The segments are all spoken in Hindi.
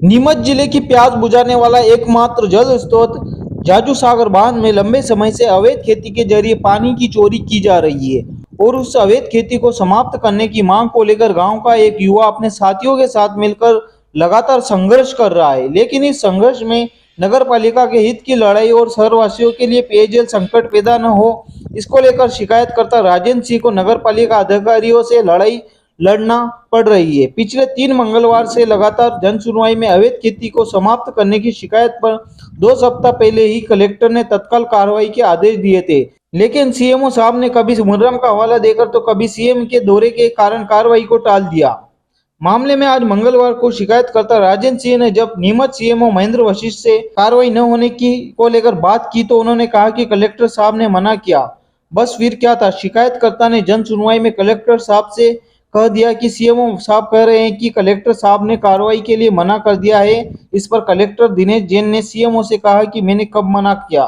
नीमच जिले की प्यास बुझाने वाला एकमात्र जल स्रोत जाजू सागर बांध में लंबे समय से अवैध खेती के जरिए पानी की चोरी की जा रही है और उस अवैध खेती को समाप्त करने की मांग को लेकर गांव का एक युवा अपने साथियों के साथ मिलकर लगातार संघर्ष कर रहा है। लेकिन इस संघर्ष में नगर पालिका के हित की लड़ाई और शहरवासियों के लिए पेयजल संकट पैदा न हो, इसको लेकर शिकायतकर्ता राजेंद्र सिंह को नगर पालिका अधिकारियों से लड़ाई लड़ना पड़ रही है। पिछले 3 मंगलवार से लगातार जन सुनवाई में अवैध खेती को समाप्त करने की शिकायत पर 2 सप्ताह पहले ही कलेक्टर ने तत्काल कार्रवाई के आदेश दिए थे, लेकिन सीएमओ साहब ने कभी मुहर्रम का हवाला देकर तो कभी सीएम के दौरे के कारण कार्रवाई को टाल दिया। मामले में आज मंगलवार को शिकायतकर्ता राजेंद्र सिंह ने जब नीमच सीएमओ महेंद्र वशिष्ठ से कार्रवाई न होने की को लेकर बात की तो उन्होंने कहा कि कलेक्टर साहब ने मना किया। बस फिर क्या था, शिकायतकर्ता ने जन सुनवाई में कलेक्टर साहब से कह दिया कि सीएमओ साहब कह रहे हैं कि कलेक्टर साहब ने कार्रवाई के लिए मना कर दिया है। इस पर कलेक्टर दिनेश जैन ने सीएमओ से कहा कि मैंने कब मना किया,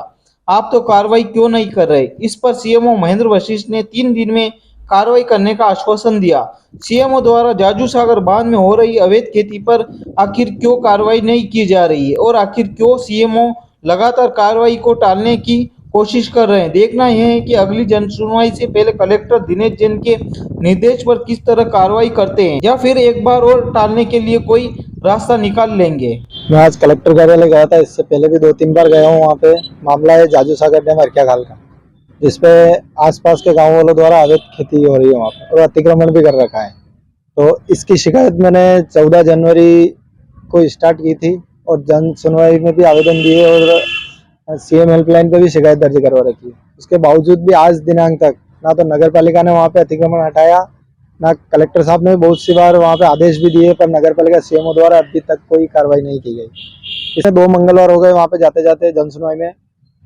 आप तो कार्रवाई क्यों नहीं कर रहे। इस पर सीएमओ महेंद्र वशिष्ठ ने 3 दिन में कार्रवाई करने का आश्वासन दिया। सीएमओ द्वारा जाजू सागर बांध में हो रही अवैध खेती पर आखिर क्यों कार्रवाई नहीं की जा रही है और आखिर क्यों सीएमओ लगातार कार्रवाई को टालने की कोशिश कर रहे हैं। देखना यह है कि अगली जन सुनवाई से पहले कलेक्टर दिनेश जैन के निर्देश पर किस तरह कार्रवाई करते हैं या फिर एक बार और टालने के लिए कोई रास्ता निकाल लेंगे। मैं आज कलेक्टर कार्यालय गया था, इससे पहले भी 2-3 बार गया हूँ। वहाँ पे मामला है जाजू सागर डैम अरकिया खाल का, जिसपे आसपास के गांव वालों द्वारा अवैध खेती हो रही है वहाँ पे और अतिक्रमण भी कर रखा है। तो इसकी शिकायत मैंने 14 जनवरी को स्टार्ट की थी और जन सुनवाई में भी आवेदन दिए और सीएम हेल्पलाइन पे भी शिकायत दर्ज करवा रखी है। उसके बावजूद भी आज दिनांक तक ना तो नगर पालिका ने वहाँ पे अतिक्रमण हटाया, ना कलेक्टर साहब ने बहुत सी बार वहाँ पे आदेश भी दिए, पर नगर पालिका सीएमओ द्वारा अभी तक कोई कार्रवाई नहीं की गई। इसमें 2 मंगलवार हो गए वहाँ पे जाते जाते जन सुनवाई में।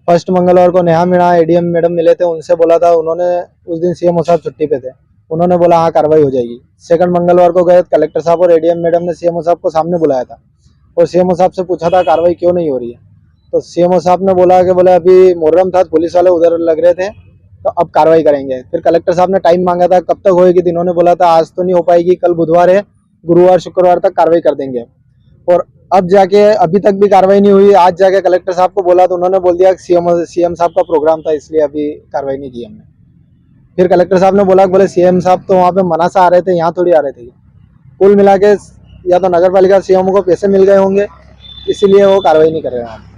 फर्स्ट मंगलवार को नेहा मीणा एडीएम मैडम मिले थे, उनसे बोला था, उन्होंने उस दिन सीएमओ साहब छुट्टी पे थे, उन्होंने बोला हाँ कार्रवाई हो जाएगी। सेकंड मंगलवार को गए, कलेक्टर साहब और एडीएम मैडम ने सीएमओ साहब को सामने बुलाया था और सीएमओ साहब से पूछा था कार्रवाई क्यों नहीं हो रही है। तो सीएमओ साहब ने बोला कि बोले अभी मुहर्रम था, पुलिस वाले उधर लग रहे थे, तो अब कार्रवाई करेंगे। फिर कलेक्टर साहब ने टाइम मांगा था कब तक होएगी, इन्होंने बोला था आज तो नहीं हो पाएगी, कल बुधवार है, गुरुवार शुक्रवार तक कार्रवाई कर देंगे। और अब जाके अभी तक भी कार्रवाई नहीं हुई। आज जाके कलेक्टर साहब को बोला तो उन्होंने बोल दिया सीएम साहब का प्रोग्राम था इसलिए अभी कार्रवाई नहीं की हमने। फिर कलेक्टर साहब ने बोला बोले सीएम साहब तो वहाँ पे मना से आ रहे थे, यहाँ थोड़ी आ रहे थे। कुल मिला के या तो नगर पालिका सीएमओ को पैसे मिल गए होंगे, इसीलिए वो कार्रवाई नहीं कर रहे हैं।